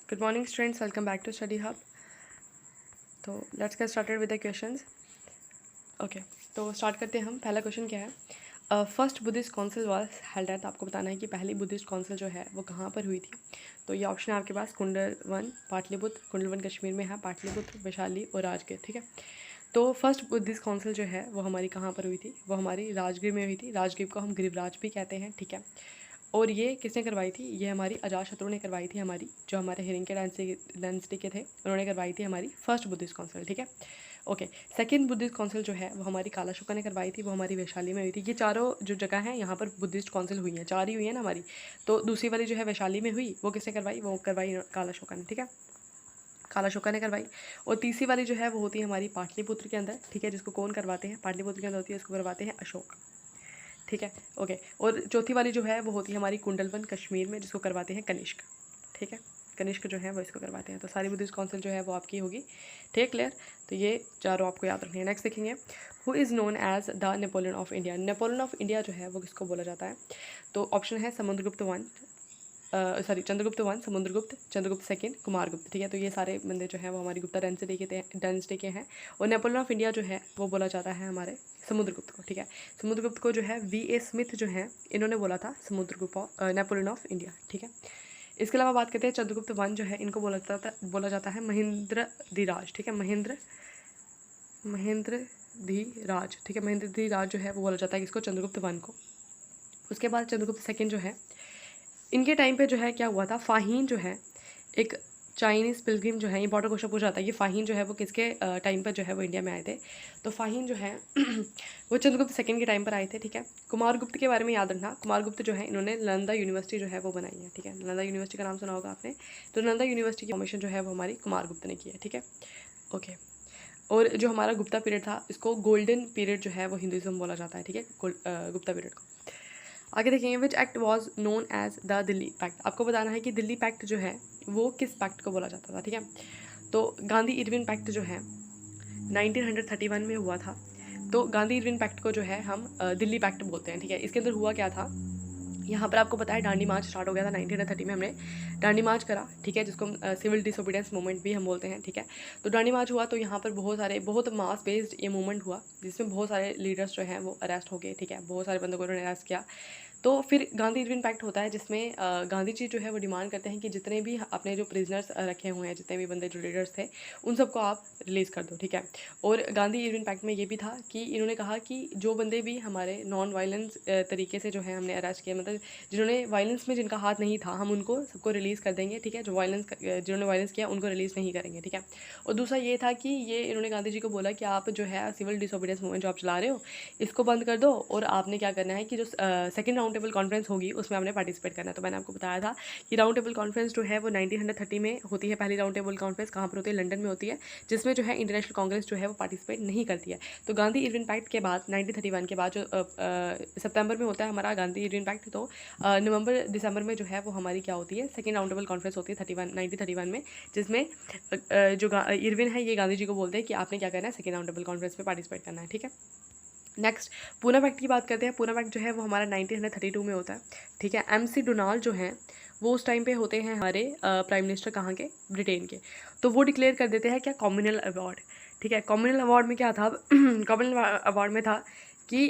Good morning students, welcome back to Study Hub. तो let's get started with the questions. Okay तो start करते हैं हम। पहला क्वेश्चन क्या है? First Buddhist council was held at. आपको बताना है कि पहली बुद्धिस्ट काउंसिल जो है वो कहाँ पर हुई थी। तो ये ऑप्शन है आपके पास कुंडलवन पाटलिपुत्र, कुंडलवन कश्मीर में है, पाटलिपुत्र, वैशाली और राजगीर। ठीक है, तो फर्स्ट बुद्धिस्ट काउंसिल जो है वो हमारी कहाँ पर हुई थी? वो हमारी राजगीर में हुई थी। राजगीर को हम गिरिराज भी कहते हैं। ठीक है, और ये किसने करवाई थी? ये हमारी अजातशत्रु ने करवाई थी। हमारी जो हमारे हिरण्यक डायनेस्टी के थे उन्होंने करवाई थी हमारी फर्स्ट बुद्धिस्ट काउंसिल। ठीक है, ओके। सेकंड बुद्धिस्ट काउंसिल जो है वो हमारी कालाशोका ने करवाई थी, वो हमारी वैशाली में हुई थी। ये चारों जो जगह हैं यहाँ पर बुद्धिस्ट काउंसिल हुई हैं, चार ही हुई है ना हमारी। तो दूसरी वाली जो है वैशाली में हुई, वो किसने करवाई? वो करवाई कालाशोका ने। ठीक है, कालाशोका ने करवाई। और तीसरी वाली जो है वो होती है हमारी पाटलिपुत्र के अंदर। ठीक है, जिसको कौन करवाते हैं? पाटलिपुत्र के अंदर होती है, उसको करवाते हैं अशोक। ठीक है, ओके। और चौथी वाली जो है वो होती है हमारी कुंडलवन कश्मीर में, जिसको करवाते हैं कनिष्क। ठीक है, कनिष्क जो है वो इसको करवाते हैं। तो सारी बुद्धिस्ट काउंसिल जो है वो आपकी होगी। ठीक है, क्लियर? तो ये चारों आपको याद रखनी है। नेक्स्ट देखेंगे, who is known as the Napoleon of India. Napoleon of India जो है वो किसको बोला जाता है? तो ऑप्शन है Samudragupta one, Chandragupta one, Samudragupta, Chandragupta second, Kumaragupta. ठीक है, तो ये सारे बंदे जो हैं वो हमारी गुप्ता डायनेस्टी के हैं। और नेपोलियन ऑफ इंडिया जो है वो बोला जाता है हमारे समुद्रगुप्त को। ठीक है, समुद्रगुप्त को जो है V.A. स्मिथ जो है इन्होंने बोला था समुद्रगुप्त नेपोलियन ऑफ इंडिया। ठीक है, इसके अलावा बात करते हैं चंद्रगुप्त वन जो है इनको बोला जाता है महेंद्र धीराज। ठीक है, महेंद्र धीराज। ठीक है, महेंद्र धीराज जो है वो बोला जाता है किसको? चंद्रगुप्त वन को। उसके बाद चंद्रगुप्त सेकंड जो है, इनके टाइम पे जो है क्या हुआ था? फाहीन जो है एक चाइनीज़ पिलग्रिम जो है, इंपॉर्टेंट क्वेश्चन पूछा जाता है कि फाहीन जो है वो किसके टाइम पर जो है वो इंडिया में आए थे? तो फाहीन जो है वो चंद्रगुप्त सेकंड के टाइम पर आए थे। ठीक है, कुमारगुप्त के बारे में याद रखना। कुमारगुप्त जो है इन्होंने नालंदा यूनिवर्सिटी जो है वो बनाई है। ठीक है, नालंदा यूनिवर्सिटी का नाम सुना होगा आपने। तो नालंदा यूनिवर्सिटी की फॉर्मेशन जो है वो हमारी कुमारगुप्त ने की है। ठीक है, ओके। और जो हमारा गुप्ता पीरियड था इसको गोल्डन पीरियड जो है वो हिंदुइज्म बोला जाता है। ठीक है, गुप्ता पीरियड को। आगे देखेंगे, which act was known as the Delhi pact. आपको बताना है कि दिल्ली पैक्ट जो है वो किस पैक्ट को बोला जाता था। ठीक है, तो गांधी इरविन पैक्ट जो है 1931 में हुआ था। तो गांधी इरविन पैक्ट को जो है हम दिल्ली पैक्ट बोलते हैं। ठीक है, इसके अंदर हुआ क्या था? यहाँ पर आपको पता है डांडी मार्च स्टार्ट हो गया था 1930 में, हमने डांडी मार्च करा। ठीक है, जिसको हम सिविल डिसोबीडियंस मूवमेंट भी हम बोलते हैं। ठीक है, तो डांडी मार्च हुआ तो यहाँ पर बहुत मास बेस्ड ये मूवमेंट हुआ, जिसमें बहुत सारे लीडर्स जो हैं वो अरेस्ट हो गए। ठीक है, बहुत सारे बंदों को उन्होंने अरेस्ट किया। तो फिर गांधी इरविन पैक्ट होता है जिसमें गांधी जी जो है वो डिमांड करते हैं कि जितने भी अपने जो प्रिजनर्स रखे हुए हैं, जितने भी बंदे जो लीडर्स थे, उन सबको आप रिलीज़ कर दो। ठीक है, और गांधी इरविन पैक्ट में ये भी था कि इन्होंने कहा कि जो बंदे भी हमारे नॉन वायलेंस तरीके से जो है हमने अरेस्ट किया, मतलब जिन्होंने वायलेंस में जिनका हाथ नहीं था, हम उनको सबको रिलीज़ कर देंगे। ठीक है, जिन्होंने वायलेंस किया उनको रिलीज़ नहीं करेंगे। ठीक है, और दूसरा ये था कि ये इन्होंने गांधी जी को बोला कि आप जो है सिविल डिसोबीडियंस मूवमेंट जो आप चला रहे हो इसको बंद कर दो, और आपने क्या करना है कि जो सेकंड राउंड टेबल कॉन्फ्रेंस होगी उसमें आपने पार्टिसिपेट करना है। तो मैंने आपको बताया था कि राउंड टेबल कॉन्फ्रेंस जो है वो 1930 में होती है। पहली राउंड टेबल कॉन्फ्रेंस कहाँ पर होती है? लंदन में होती है, जिसमें जो है इंटरनेशनल कांग्रेस जो है वो पार्टिसिपेट नहीं करती है। तो गांधी इरविन पैक्ट के बाद 1931 के बाद जो सितंबर में होता है हमारा गांधी इरविन पैक्ट, तो नवंबर दिसंबर में जो है वो हमारी क्या होती है? सेकेंड राउंड टेबल कॉन्फ्रेंस होती है 1931 में, जिसमें जो इरविन है ये गांधी जी को बोलते हैं कि आपने क्या करना है? सेकेंड राउंड टेबल कॉन्फ्रेंस में पार्टिसिपेट करना है। ठीक है, नेक्स्ट पूना पैक्ट की बात करते हैं। पूना पैक्ट जो है वो हमारा 1932 में होता है। ठीक है, MC डोनाल्ड जो हैं वो उस टाइम पे होते हैं हमारे प्राइम मिनिस्टर कहाँ के? ब्रिटेन के। तो वो डिक्लेयर कर देते हैं क्या? Communal award. ठीक है, कॉम्युनल अवार्ड में क्या था? कॉम्युनल अवार्ड में था कि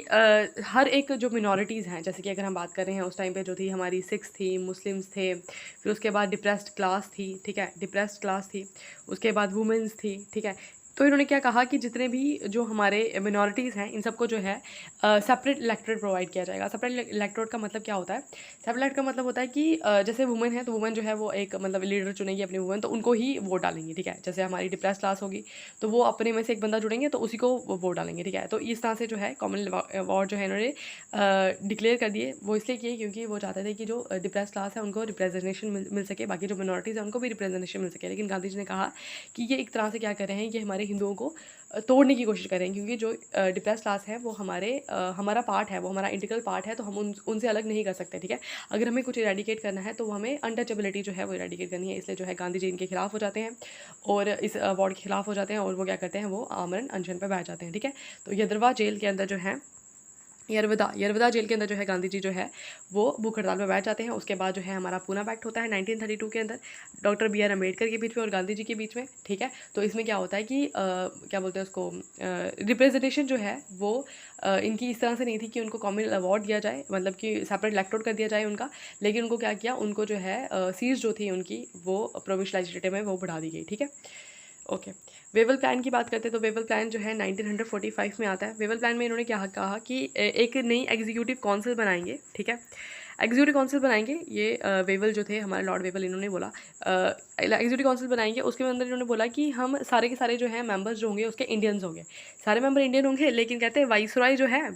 हर एक जो मिनॉरिटीज़ हैं, जैसे कि अगर हम बात कर रहे हैं उस टाइम पे जो थी हमारी सिख्स थी, मुस्लिम्स थे, फिर उसके बाद डिप्रेस्ड क्लास थी। ठीक है, डिप्रेस्ड क्लास थी, उसके बाद वुमेंस थी। ठीक है, तो इन्होंने क्या कहा कि जितने भी जो हमारे मिनॉरिटीज़ हैं इन सबको जो है सेपरेट इलेक्टोरेट प्रोवाइड किया जाएगा। सेपरेट इलेक्टोरेट का मतलब क्या होता है? सेपरेट का मतलब होता है कि जैसे वुमेन है तो वुमेन जो है वो एक मतलब लीडर चुनेगी अपनी वुमेन, तो उनको ही वोट डालेंगे। ठीक है, जैसे हमारी डिप्रेस क्लास होगी तो वो अपने में से एक बंदा जुड़ेंगे तो उसी को वो वोट डालेंगे। ठीक है, तो इस तरह से जो है कॉमन अवार्ड जो है इन्होंने डिक्लेयर कर दिए। वो इसलिए किए क्योंकि वो चाहते थे कि जो डिप्रेस क्लास है उनको रिप्रेजेंटेशन मिल सके, बाकी जो मिनॉरिटीज़ है उनको भी रिप्रेजेंटेशन मिल सके। लेकिन गांधी जी ने कहा कि ये एक तरह से क्या कर रहे हैं, ये हमारे हिंदुओं को तोड़ने की कोशिश करें, क्योंकि जो डिप्रेस क्लास है वो हमारा पार्ट है, वो हमारा इंटीग्रल पार्ट है, तो हम उनसे अलग नहीं कर सकते। ठीक है, अगर हमें कुछ इरेडिकेट करना है तो वो हमें अनटचेबिलिटी जो है वो इरेडिकेट करनी है। इसलिए जो है गांधी जी इनके खिलाफ हो जाते हैं और इस अवार्ड के खिलाफ हो जाते हैं, और वो क्या करते हैं? वो आमरण अनशन पर बैठ जाते हैं। ठीक है, तो यद्रवा जेल के अंदर जो है यरवदा जेल के अंदर जो है गांधी जी जो है वो भूख हड़ताल में बैठ जाते हैं। उसके बाद जो है हमारा पूना पैक्ट होता है 1932 के अंदर डॉक्टर बी आर अम्बेडकर के बीच में और गांधी जी के बीच में, ठीक है। तो इसमें क्या होता है कि क्या बोलते हैं उसको, रिप्रेजेंटेशन जो है वो इनकी इस तरह से नहीं थी कि उनको कॉमन अवार्ड दिया जाए, मतलब कि सेपरेट इलेक्टोरेट कर दिया जाए उनका, लेकिन उनको क्या किया, उनको जो है सीट्स जो थी उनकी वो प्रोविंशियल लेजिस्लेटिव में वो बढ़ा दी गई, ठीक है। ओके, वेवल प्लान की बात करते हैं तो वेवल प्लान जो है 1945 में आता है। वेवल प्लान में इन्होंने क्या कहा कि एक नई एग्जीक्यूटिव काउंसिल बनाएंगे, ठीक है। एग्जीक्यूटिव काउंसिल बनाएंगे, ये वेवल जो थे हमारे लॉर्ड वेवल, इन्होंने बोला एग्जीक्यूटिव काउंसिल बनाएंगे। उसके अंदर इन्होंने बोला कि हम सारे के सारे जो हैं मेंबर्स जो होंगे उसके इंडियंस होंगे, सारे मेंबर इंडियन होंगे, लेकिन कहते हैं वाइसरॉय जो है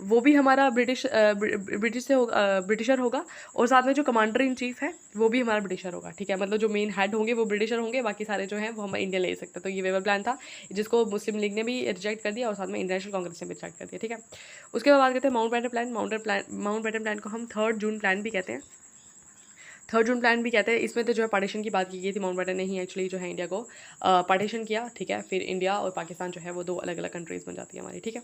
वो भी हमारा ब्रिटिश से होगा, ब्रिटिशर होगा, और साथ में जो कमांडर इन चीफ है वो भी हमारा ब्रिटिशर होगा, ठीक है। मतलब जो मेन हेड होंगे वो ब्रिटिशर होंगे, बाकी सारे जो हैं वो हम इंडिया ले सकते हैं। तो ये वेवर प्लान था जिसको मुस्लिम लीग ने भी रिजेक्ट कर दिया और साथ में इंडियन नेशनल कांग्रेस ने भी रिजेक्ट कर दिया, ठीक है। उसके बाद बात करते हैं Mountbatten plan. Mountbatten plan को हम 3 जून प्लान भी कहते हैं, 3 जून प्लान भी कहते हैं। इसमें तो जो है पार्टीशन की बात की गई थी, माउंट बैटन ने ही एक्चुअली जो है इंडिया को पार्टीशन किया, ठीक है। फिर इंडिया और पाकिस्तान जो है वो 2 अलग अलग कंट्रीज़ बन जाती है हमारी, ठीक है।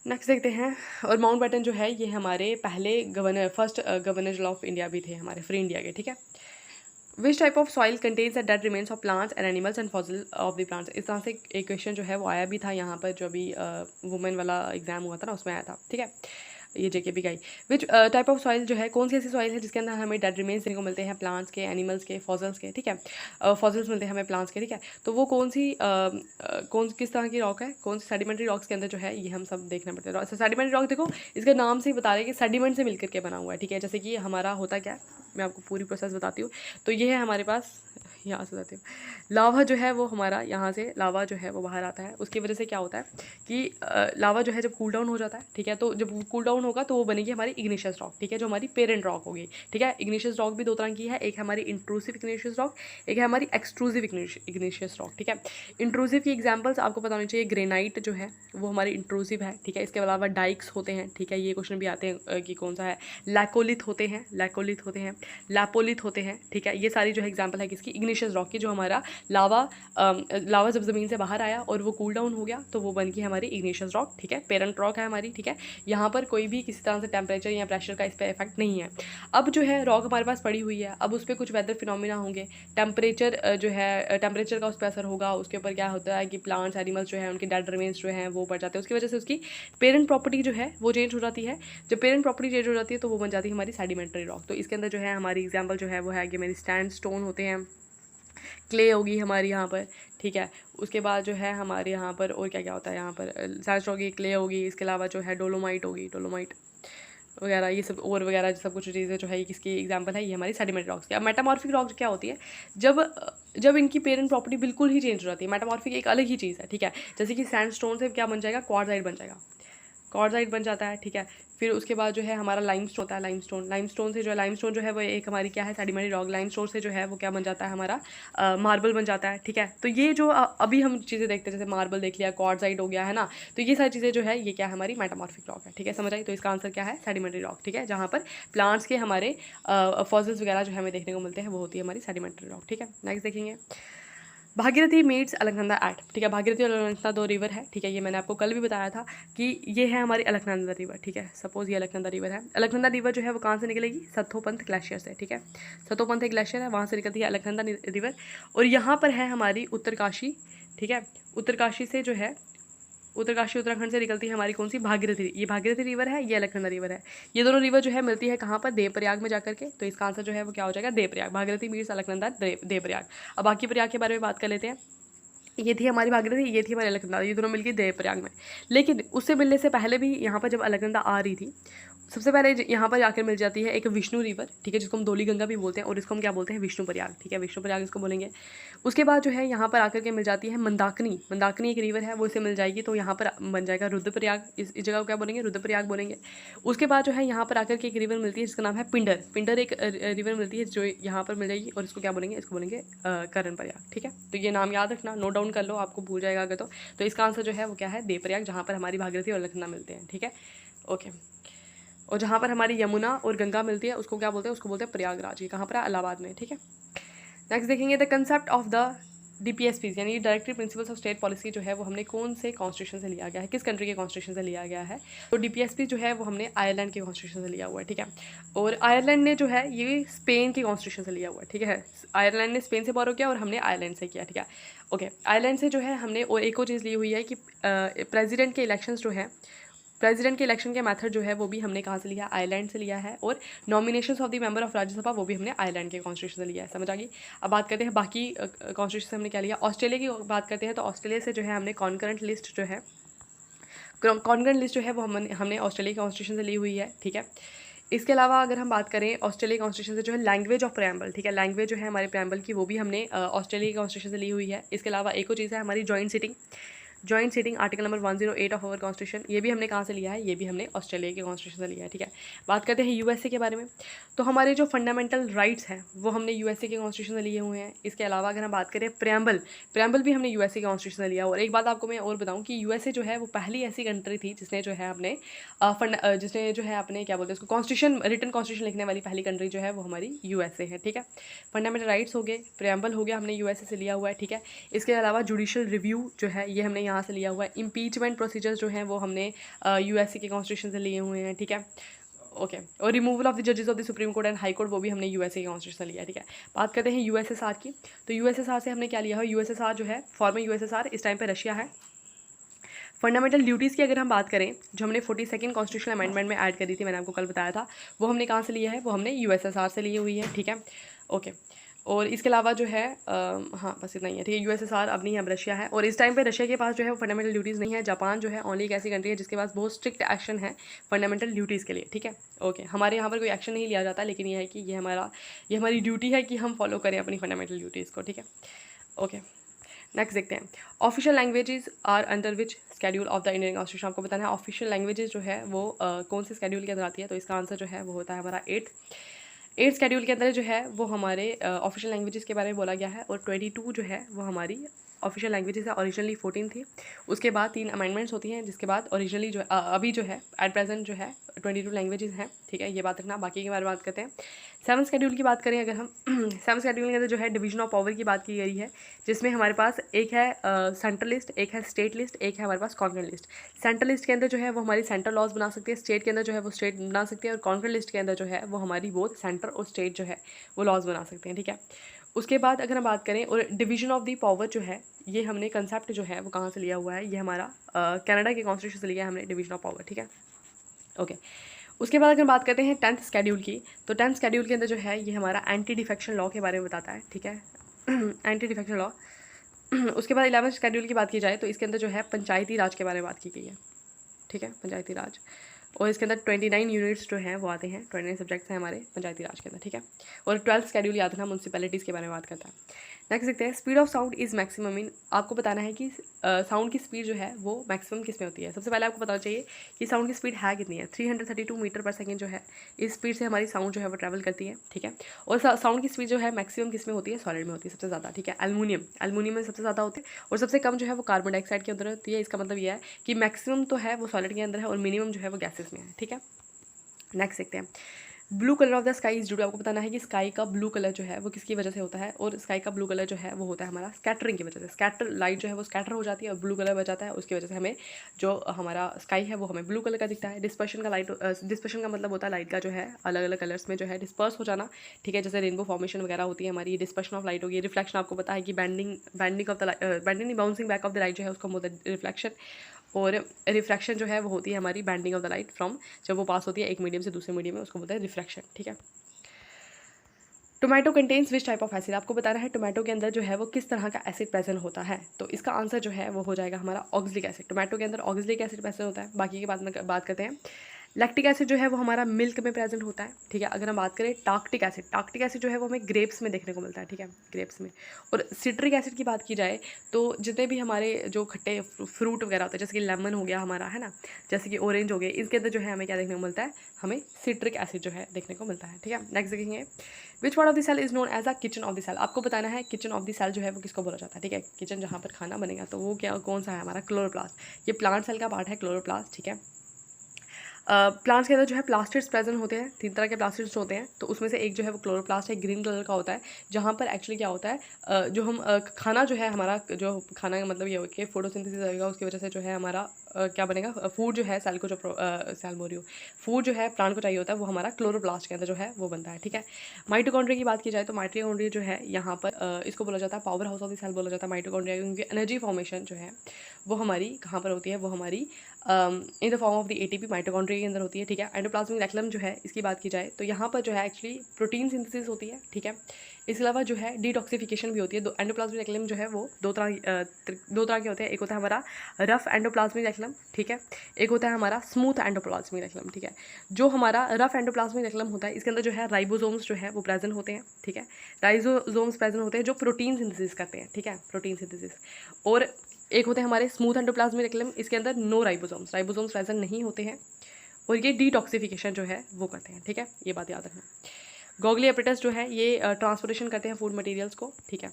नेक्स्ट देखते हैं, और माउंट बैटन जो है ये हमारे पहले first governor general of India भी थे हमारे फ्री इंडिया के, ठीक है। Which type of soil contains the dead remains of plants and animals and fossil of the plants. इस तरह से एक क्वेश्चन जो है वो आया भी था यहाँ पर, जो अभी वुमेन वाला एग्जाम हुआ था ना उसमें आया था, ठीक है। ये JKP का ही। विच टाइप ऑफ सॉइल जो है, कौन सी ऐसी सॉइल है जिसके अंदर हमें डेड रिमेन्स देखने को मिलते हैं प्लांट्स के, एनिमल्स के, फॉसिल्स के, ठीक है। फॉसिल्स मिलते हैं हमें प्लांट्स के, ठीक है। तो वो कौन सी किस तरह की रॉक है, कौन सी सेडिमेंट्री रॉक्स के अंदर जो है ये हम सब देखना पड़ता है। सेडिमेंट्री रॉक देखो इसके नाम से ही बता रहे हैं कि सेडिमेंट से मिलकर के बना हुआ है, ठीक है। जैसे कि हमारा होता क्या है, मैं आपको पूरी प्रोसेस बताती हूँ। तो ये है हमारे पास, यहाँ से बताती हूँ, लावा जो है वो हमारा यहाँ से लावा जो है वो बाहर आता है। उसकी वजह से क्या होता है कि लावा जो है जब कूल डाउन हो जाता है, ठीक है, तो जब कूल डाउन होगा तो वो बनेगी हमारी इग्निशियस रॉक, ठीक है, जो हमारी पेरेंट रॉक होगी, ठीक है। इग्निशियस रॉक भी 2 तरह की है, एक है हमारी इंट्रूसिव इग्निशियस रॉक, एक है हमारी एक्सट्रूसिव इग्निशियस रॉक, ठीक है। इंट्रूसिव की एग्जाम्पल्स आपको पता होनी चाहिए, ग्रेनाइट जो है वो हमारी इंट्रूसिव है, ठीक है। इसके अलावा डाइक्स होते हैं, ठीक है, ये क्वेश्चन भी आते हैं कि कौन सा है। लैकोलिथ होते हैं, लैपोलिथ होते हैं, ठीक है। ये सारी जो है एग्जाम्पल है किसकी, इग्निशियस रॉक की। जो हमारा लावा जब ज़मीन से बाहर आया और वो कूल डाउन हो गया तो वो बन गई हमारी इग्निशियस रॉक, ठीक है, पेरेंट रॉक है हमारी, ठीक है। यहाँ पर कोई भी किसी तरह से टेम्परेचर या प्रेशर का इस पर इफेक्ट नहीं है। अब जो है रॉक हमारे पास पड़ी हुई है, अब उस पर कुछ वेदर फिनोमिना होंगे, टेम्परेचर जो है टेम्परेचर का उस पर असर होगा, उसके ऊपर क्या होता है कि प्लांट्स एनिमल्स जो है उनके डेड रिमेन्स जो हैं वो बढ़ जाते हैं, उसकी वजह से उसकी पेरेंट प्रॉपर्टी जो है वो चेंज हो जाती है। जब पेरेंट प्रॉपर्टी चेंज हो जाती है तो वो बन जाती है हमारी सेडिमेंट्री रॉक। तो इसके अंदर जो है हमारी एग्जाम्पल जो है वो है कि मेरी स्टैंड स्टोन होते हैं, क्ले होगी हमारी यहाँ पर, ठीक है। उसके बाद जो है हमारे यहाँ पर और क्या क्या होता है, यहाँ पर सैंडस्टोन होगी, क्ले होगी, इसके अलावा जो है डोलोमाइट होगी, डोलोमाइट वगैरह, ये सब और वगैरह सब कुछ चीज़ें जो है ये किसकी एग्जांपल है, ये हमारी सेडिमेंट्री रॉक्स की। अब मेटामॉर्फिक रॉक क्या होती है, जब इनकी पेरेंट प्रॉपर्टी बिल्कुल ही चेंज हो जाती है। मेटामॉर्फिक एक अलग ही चीज़ है, ठीक है। जैसे कि सैंडस्टोन से क्या बन जाएगा, क्वार्टजाइट बन जाएगा, क्वार्टजाइट बन जाता है, ठीक है। फिर उसके बाद जो है हमारा लाइमस्टोन होता है, लाइमस्टोन से जो है लाइमस्टोन जो है वो एक हमारी क्या है, सेडिमेंट्री रॉक। लाइमस्टोन से जो है वो क्या बन जाता है हमारा मार्बल बन जाता है, ठीक है। तो ये जो अभी हम चीज़ें देखते हैं जैसे मार्बल देख लिया, क्वार्टजाइट हो गया है ना, तो ये सारी चीज़ें जो है ये क्या है हमारी मेटामॉर्फिक रॉक है, ठीक है, समझ आई। तो इसका आंसर क्या है, सेडिमेंट्री रॉक, ठीक है। जहाँ पर प्लांट्स के हमारे फॉसिल्स वगैरह जो हमें देखने को मिलते हैं वो होती है हमारी सेडिमेंट्री रॉक, ठीक है। नेक्स्ट देखेंगे, भागीरथी मीट्स अलकनंदा एट, ठीक है। भागीरथी और अलकनंदा 2 रिवर है, ठीक है। ये मैंने आपको कल भी बताया था कि ये है हमारी अलकनंदा रिवर, ठीक है। सपोज ये अलकनंदा रिवर है, अलकनंदा रिवर जो है वो कहाँ से निकलेगी, सत्थोपंथ ग्लेशियर से, ठीक है। सत्थोपंथ एक ग्लेशियर है, वहाँ से निकलती है अलकनंदा रिवर, और यहाँ पर है हमारी उत्तरकाशी, ठीक है। उत्तरकाशी से जो है उत्तरकाशी उत्तराखंड से निकलती है हमारी कौन सी, भागीरथी। ये भागीरथी रिवर है, ये अलकनंदा रिवर है। ये दोनों रिवर जो है मिलती है कहाँ पर, देवप्रयाग में जाकर के। तो इसका आंसर जो है वो क्या हो जाएगा, देवप्रयाग। भागीरथी मीट्स अलकनंदा देवप्रयाग। अब बाकी प्रयाग के बारे में बात कर लेते हैं। ये थी हमारी भागीरथी, ये थी हमारी अलकनंदा, ये दोनों मिलकर देवप्रयाग में। लेकिन उससे मिलने से पहले भी यहाँ पर जब अलकनंदा आ रही थी, सबसे पहले यहाँ पर जाकर मिल जाती है एक विष्णु रिवर, ठीक है, जिसको हम धौली गंगा भी बोलते हैं, और इसको हम क्या बोलते हैं, विष्णु प्रयाग, ठीक है, विष्णु प्रयाग इसको बोलेंगे। उसके बाद जो है यहाँ पर आकर के मिल जाती है मंदाकिनी, मंदाकिनी एक रिवर है, वो इसे मिल जाएगी, तो यहाँ पर बन जाएगा रुद्रप्रयाग। इस जगह को क्या बोलेंगे, रुद्रप्रयाग बोलेंगे। उसके बाद जो है यहाँ पर आकर के एक रिवर मिलती है जिसका नाम है पिंडर, पिंडर एक रिवर मिलती है जो यहाँ पर मिल जाएगी, और इसको क्या बोलेंगे, इसको बोलेंगे करण प्रयाग, ठीक है। तो ये नाम याद रखना, नोट डाउन कर लो, आपको भूल जाएगा अगर तो इसका आंसर जो है वो क्या है, देवप्रयाग, जहाँ पर हमारी भागीरथी और अलकनंदा मिलते हैं, ठीक है, ओके। और जहाँ पर हमारी यमुना और गंगा मिलती है उसको क्या बोलते हैं, उसको बोलते हैं प्रयागराज। ये कहाँ पर है, इलाहाबाद में, ठीक है। नेक्स्ट देखेंगे the concept of the DPSPs यानी directory principles of state policy जो है वो हमने कौन से कॉन्स्टिट्यूशन से लिया गया है, किस कंट्री के कॉन्स्टिट्यूशन से लिया गया है? तो DPSP जो है वो हमने आयरलैंड के कॉन्स्टिट्यूशन से लिया हुआ है, ठीक है। और आयरलैंड ने जो है ये स्पेन के कॉन्स्टिट्यूशन से लिया हुआ है, ठीक है। आयरलैंड ने स्पेन से बोरो किया और हमने आयरलैंड से किया, ठीक है। ओके, आयरलैंड से जो है हमने और एक और चीज़ ली हुई है कि प्रेसिडेंट के इलेक्शंस जो है, प्रेसिडेंट के इलेक्शन के मेथड जो है वो भी हमने कहाँ से लिया है? आयरलैंड से लिया है। और nominations of the member of Rajya Sabha वो भी हमने आयरलैंड के कॉन्स्टिट्यूशन से लिया है, समझ आ गई। अब बात करते हैं बाकी कॉन्स्टिट्यूशन से हमने क्या लिया। ऑस्ट्रेलिया की बात करते हैं तो ऑस्ट्रेलिया से जो है हमने कॉन्करेंट लिस्ट जो है, कॉन्करेंट लिस्ट जो है वो हमने ऑस्ट्रेलिया के कॉन्स्टिट्यूशन से ली हुई है, ठीक है। इसके अलावा अगर हम बात करें ऑस्ट्रेलिया कॉन्स्टिट्यूशन से जो है लैंग्वेज ऑफ प्रेम्बल, ठीक है, लैंग्वेज जो है हमारे प्रेम्बल की वो भी हमने ऑस्ट्रेलिया के कॉन्स्टिट्यूशन से ली हुई है। इसके अलावा एक और चीज़ है हमारी joint sitting article number 108 of our constitution, ये भी हमने कहाँ से लिया है? ये भी हमने ऑस्ट्रेलिया के कॉन्स्टिट्यूशन से लिया है, ठीक है। बात करते हैं यूएसए के बारे में, तो हमारे जो फंडामेंटल राइट्स हैं वो हमने यूएसए के कॉन्स्टिट्यूशन से लिए हुए हैं। इसके अलावा अगर हम बात करें प्रेम्बल भी हमने यूएसए के कॉन्स्टिट्यूशन से लिया। और एक बात आपको मैं और बताऊँ कि यूएसए जो है वो पहली ऐसी कंट्री थी जिसने जो है अपने जिसने जो है अपने क्या बोलते हैं उसको कॉन्स्टिट्यूशन, रिटन कॉन्स्टिट्यूशन लिखने वाली पहली कंट्री जो है वो हमारी यूएसए है, ठीक है। फंडामेंटल राइट्स हो गए, प्रेम्बल हो गया, हमने यूएसए से लिया हुआ है, ठीक है। इसके अलावा जुडिशियल रिव्यू जो है ये हमने यहाँ से लिया हुआ है। इम्पीचमेंट प्रोसीजर्स जो हैं वो हमने यूएसए के कॉन्स्टिट्यूशन से लिए हुए हैं, ठीक है। ओके, और रिमूवल ऑफ द जजेस of the supreme court and high court वो भी हमने यूएसए के कॉन्स्टिट्यूशन से लिया है, ठीक है। बात करते हैं यूएसएसआर की, तो यूएसएसआर से हमने क्या लिया है? यूएसएसआर जो है फॉर्मर यूएसएसआर इस टाइम पे रशिया है। फंडामेंटल ड्यूटीज़ की अगर हम बात करें, जो हमने 42nd कॉन्स्टिट्यूशनल अमेंडमेंट में ऐड करी थी, मैंने आपको कल बताया था, वो हमने कहाँ से लिया है? वो हमने यूएसएसआर से ली हुई है, ठीक है। ओके, और इसके अलावा जो है हाँ बस इतना ही है, ठीक है। यूएसएसआर अब नहीं है, अब रशिया है। और इस टाइम पे रशिया के पास जो है वो फंडामेंटल ड्यूटीज़ नहीं है। जापान जो है ओनली एक ऐसी कंट्री है जिसके पास बहुत स्ट्रिक्ट एक्शन है फंडामेंटल ड्यूटीज़ के लिए, ठीक है। ओके, हमारे यहाँ पर कोई एक्शन नहीं लिया जाता, लेकिन ये है कि ये हमारी ड्यूटी है कि हम फॉलो करें अपनी फंडामेंटल ड्यूटीज़ को, ठीक है। ओके, नेक्स्ट देखते हैं। Official languages are under which schedule of the Indian constitution. आपको बताना है ऑफिशियल लैंग्वेजेस जो है वो कौन से स्केड्यूल के अंदर आती है, तो इसका आंसर जो है वो होता है हमारा 8 स्केड्यूल के अंदर जो है वो हमारे ऑफिशियल लैंग्वेजेस के बारे में बोला गया है। और 22 जो है वो हमारी ऑफिशियल लैंग्वेजेस है। ओरिजिनली 14 थी, उसके बाद 3 अमेंडमेंट्स होती हैं, जिसके बाद ओरिजिनली जो अभी जो है एट प्रेजेंट जो है 22 लैंग्वेजेस हैं, ठीक है। ये बात रखना। बाकी के बारे में बात करते हैं। 7 स्केड्यूल की बात करें अगर हम 7 स्केड्यूल के अंदर जो है डिवीजन ऑफ पावर की बात की गई है, जिसमें हमारे पास एक है सेंट्रल लिस्ट, एक है स्टेट लिस्ट, एक है हमारे पास कॉन्करेंट लिस्ट। सेंट्रल लिस्ट के अंदर जो है वो हमारी सेंट्रल लॉज बना सकती है, स्टेट के अंदर जो है वो स्टेट बना सकती है, और कॉन्करेंट लिस्ट के अंदर जो है वो हमारी बोथ सेंटर और स्टेट जो है वो लॉज बना सकते हैं, ठीक है। उसके बाद अगर हम बात करें और डिवीजन ऑफ द पावर जो है, ये हमने कंसेप्ट जो है वो कहाँ से लिया हुआ है? ये हमारा कनाडा के कॉन्स्टिट्यूशन से लिया है हमने डिवीजन ऑफ पावर, ठीक है। ओके, उसके बाद अगर बात करते हैं 10th स्केड्यूल की, तो 10th स्केड्यूल के अंदर जो है ये हमारा एंटी डिफेक्शन लॉ के बारे में बताता है, ठीक है। Anti defection law. उसके बाद 11th स्केड्यूल की बात की जाए तो इसके अंदर जो है पंचायती राज के बारे में बात की गई है, ठीक है, पंचायती राज। और इसके अंदर 29 यूनिट्स जो हैं वो आते हैं, 29 सब्जेक्ट्स हैं हमारे पंचायती राज के अंदर, ठीक है। और 12th स्केड्यूल याद रखना म्यूनसिपैलिटीज़ के बारे में बात करता है। नेक्स्ट देखते हैं, speed of sound is maximum in. आपको बताना है कि साउंड की स्पीड जो है वो मैक्सिमम किस में होती है। सबसे पहले आपको पता चाहिए कि साउंड की स्पीड है कितनी है। 332 मीटर पर सेकेंड जो है इस स्पीड से हमारी साउंड जो है वो ट्रैवल करती है, ठीक है। और साउंड की स्पीड जो है मैक्सिमम किस में होती है? सॉलिड में होती है सबसे ज़्यादा, ठीक है। एल्युमिनियम में सबसे ज़्यादा होती है, और सबसे कम जो है वो कार्बन डाइऑक्साइड के अंदर होती है। इसका मतलब यह है कि मैक्सिमम तो है वो सॉलिड के अंदर है और मिनिमम जो है वो गैसेस में है, ठीक है। नेक्स्ट देखते हैं, blue colour of the sky is due to. आपको बताना है कि स्काई का ब्लू कलर जो है वो किसकी वजह से होता है, और स्काई का ब्लू कलर जो है वो होता है हमारा स्कैटरिंग की वजह से। स्कैटर लाइट जो है वो स्कैटर हो जाती है और ब्लू कलर बच जाता है, उसकी वजह से हमें जो हमारा स्काई है वो हमें ब्लू कलर का दिखता है। डिस्पर्शन का मतलब होता है लाइट का जो है अलग अलग कलर्स में जो है डिस्पर्स हो जाना, ठीक है। जैसे रेनबो फॉर्मेशन वगैरह होती है हमारी, डिस्पर्शन ऑफ लाइट होगी। रिफ्लेक्शन आपको पता है कि bouncing back of the light जो है उसको बोलते हैं रिफ्लेक्शन। और रिफ्रैक्शन जो है वो होती है हमारी bending of the light from, जब वो पास होती है एक मीडियम से दूसरे मीडियम में, उसको बोलते हैं रिफ्रैक्शन, ठीक है। Tomato contains which type of acid. आपको बताना है टोमेटो के अंदर जो है वो किस तरह का एसिड प्रेजेंट होता है, तो इसका आंसर जो है वो हो जाएगा हमारा ऑक्सलिक एसिड। टोमेटो के अंदर ऑक्सलिक एसिड प्रेजेंट होता है। बाकी की बात करते हैं। लैक्टिक एसिड जो है वो हमारा मिल्क में प्रेजेंट होता है, ठीक है। अगर हम बात करें टार्क्टिक एसिड जो है वो हमें ग्रेप्स में देखने को मिलता है, ठीक है, ग्रेप्स में। और सिट्रिक एसिड की बात की जाए तो जितने भी हमारे जो खट्टे फ्रूट वगैरह होते हैं, जैसे कि लेमन हो गया हमारा, है ना, जैसे कि ऑरेंज हो गए, इसके अंदर जो है हमें क्या देखने को मिलता है? हमें सिट्रिक एसिड जो है देखने को मिलता है, ठीक है। नेक्स्ट देखेंगे, which part of the cell is known as a kitchen of the cell. आपको बताना है किचन ऑफ द सेल जो है वो किसको बोला जाता है, ठीक है। किचन जहाँ पर खाना बनेगा तो वो क्या कौन सा है? हमारा क्लोरोप्लास्ट। ये प्लांट सेल का पार्ट है क्लोरोप्लास्ट, ठीक है। प्लांट्स के अंदर जो है प्लास्टिड्स प्रेजेंट होते हैं, 3 तरह के प्लास्टिड्स होते हैं। तो उसमें से एक जो है वो क्लोरोप्लास्ट है, ग्रीन कलर का होता है, जहाँ पर एक्चुअली क्या होता है जो हम खाना जो है हमारा, जो खाना का मतलब ये हो कि फोटोसिंथेसिस होगा, उसकी वजह से जो है हमारा क्या बनेगा, फूड जो है सेल को जो सेलमोरियो फूड जो है प्लांट को चाहिए होता है, वो हमारा क्लोरोप्लास्ट के अंदर जो है वो बनता है, ठीक है। माइटोकॉन्ड्रिया की बात की जाए तो माइटोकॉन्ड्रिया जो है यहाँ पर इसको बोला जाता है powerhouse of the cell बोला जाता है माइटोकॉन्ड्रिया, क्योंकि एनर्जी फॉर्मेशन जो है वो हमारी कहाँ पर होती है, वो हमारी in the form of the ATP mitochondria के अंदर होती है, ठीक है। एंडोप्लाज्मिक रेटिकुलम जो है इसकी बात की जाए तो यहाँ पर जो है एक्चुअली प्रोटीन सिंथेसिस होती है, ठीक है। इसके अलावा जो है डिटॉक्सिफिकेशन भी होती है। एंडोप्लाज्मिक रेटिकुलम जो है वो दो तरह के होते हैं। एक होता है हमारा रफ एंडोप्लाज्मिक रेटिकुलम, ठीक है। एक होता है हमारा स्मूथ एंडोप्लाज्मिक रेटिकुलम, ठीक है। जो हमारा रफ एंडोप्लाज्मिक रेटिकुलम होता है इसके अंदर जो है राइबोसोम्स जो है वो प्रेजेंट होते हैं, ठीक है। राइबोसोम्स प्रेजेंट होते हैं जो प्रोटीन सिंथेसिस करते हैं, ठीक है, प्रोटीन सिंथेसिस। और एक होते हैं हमारे स्मूथ एंडोप्लाज्मिक रेटिकुलम, इसके अंदर नो राइबोसोम्स प्रेजेंट नहीं होते हैं, और ये डिटॉक्सिफिकेशन जो है वो करते हैं, ठीक है। ये बात याद रखना। गोगली एपरेटस जो है ये ट्रांसपोर्टेशन करते हैं फूड मटेरियल्स को, ठीक है।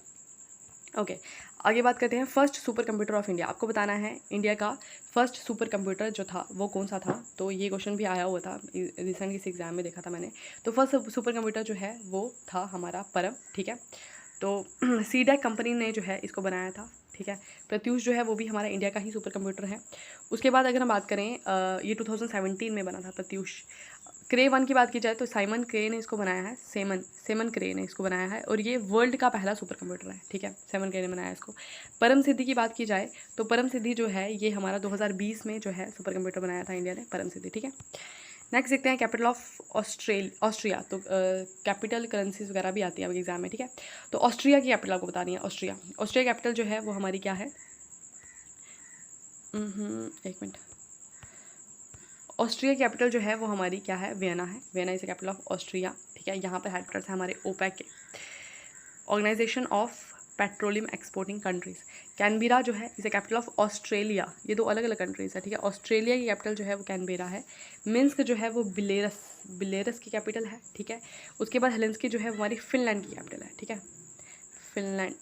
ओके, आगे बात करते हैं first super computer of India. आपको बताना है इंडिया का फर्स्ट सुपर कंप्यूटर जो था वो कौन सा था। तो ये क्वेश्चन भी आया हुआ था रिसेंट किसी एग्जाम में, देखा था मैंने। तो फर्स्ट सुपर कंप्यूटर जो है वो था हमारा परम, ठीक है। तो सीडैक कंपनी ने जो है इसको बनाया था, ठीक है। प्रत्यूष जो है वो भी हमारा इंडिया का ही सुपर कंप्यूटर है। उसके बाद अगर हम बात करें ये 2017 में बना था प्रत्यूष। क्रे 1 की बात की जाए तो साइमन क्रे ने इसको बनाया है, सेमन क्रे ने इसको बनाया है, और ये वर्ल्ड का पहला सुपर कंप्यूटर है, ठीक है। सेमन क्रे ने बनाया है इसको। परम सिद्धि की बात की जाए तो परम सिद्धि जो है ये हमारा 2020 में जो है सुपर कंप्यूटर बनाया था इंडिया ने, परम सिद्धि, ठीक है। नेक्स्ट देखते हैं कैपिटल ऑफ ऑस्ट्रिया। तो कैपिटल करेंसीज वगैरह भी आती है अब एग्जाम में, ठीक है। तो ऑस्ट्रिया की कैपिटल आपको बतानी है। ऑस्ट्रिया कैपिटल जो है वो हमारी क्या है, एक मिनट। ऑस्ट्रिया कैपिटल जो है वो हमारी क्या है, वियना है। Vienna is the capital of Austria, ठीक है। यहाँ पर हेडक्वार्टर्स है हमारे ओपेक के, organisation of petroleum exporting countries. Canberra जो है is the capital of Australia. ये दो अलग अलग कंट्रीज है, ठीक है। ऑस्ट्रेलिया की कैपिटल जो है वो कैनबेरा है। मिन्स्क जो है वो बिलेरस की कैपिटल है, ठीक है। उसके बाद हेलेंस्की जो है वो हमारी फिनलैंड की कैपिटल है, ठीक है। फिनलैंड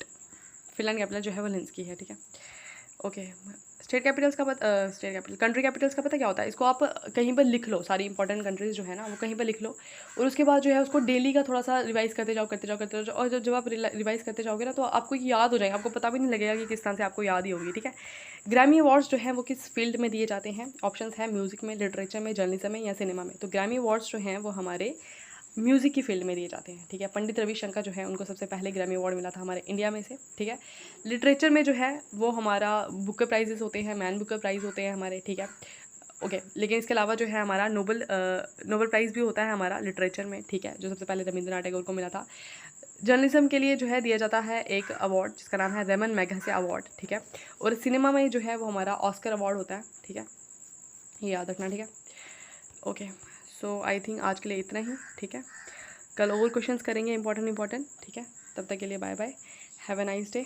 कैपिटल जो है वो हेलेंस्की है, ठीक है। ओके, स्टेट कैपिटल्स का स्टेट कैपिटल कंट्री कैपिटल्स का पता क्या होता है, इसको आप कहीं पर लिख लो, सारी इंपॉर्टेंट कंट्रीज जो है ना वो कहीं पर लिख लो, और उसके बाद जो है उसको डेली का थोड़ा सा रिवाइज करते जाओ, और जब आप रिवाइज करते जाओगे ना तो आपको याद हो जाएगा, आपको पता भी नहीं लगेगा कि किस तरह से आपको याद ही होगी, ठीक है। ग्रैमी अवार्ड्स जो हैं वो किस फील्ड में दिए जाते हैं। ऑप्शंस हैं म्यूजिक में, लिटरेचर में, जर्नलिज्म में या सिनेमा में। तो ग्रैमी अवार्ड्स जो हैं वो हमारे म्यूज़िक की फील्ड में दिए जाते हैं, ठीक है। पंडित रविशंकर जो है उनको सबसे पहले ग्रैमी अवार्ड मिला था हमारे इंडिया में से, ठीक है। लिटरेचर में जो है वो हमारा बुकर प्राइजेस होते हैं, मैन बुकर प्राइज़ होते हैं हमारे, ठीक है। ओके, लेकिन इसके अलावा जो है हमारा नोबल प्राइज़ भी होता है हमारा लिटरेचर में, ठीक है, जो सबसे पहले रविंद्रनाथ टैगोर को मिला था। जर्नलिज्म के लिए जो है दिया जाता है एक अवार्ड जिसका नाम है रेमन मैगसेसे अवार्ड, ठीक है। और सिनेमा में जो है वो हमारा ऑस्कर अवार्ड होता है, ठीक है, ये याद रखना, ठीक है। ओके, सो आई थिंक आज के लिए इतना ही, ठीक है। कल और क्वेश्चंस करेंगे इंपॉर्टेंट, ठीक है। तब तक के लिए bye bye, have a nice day.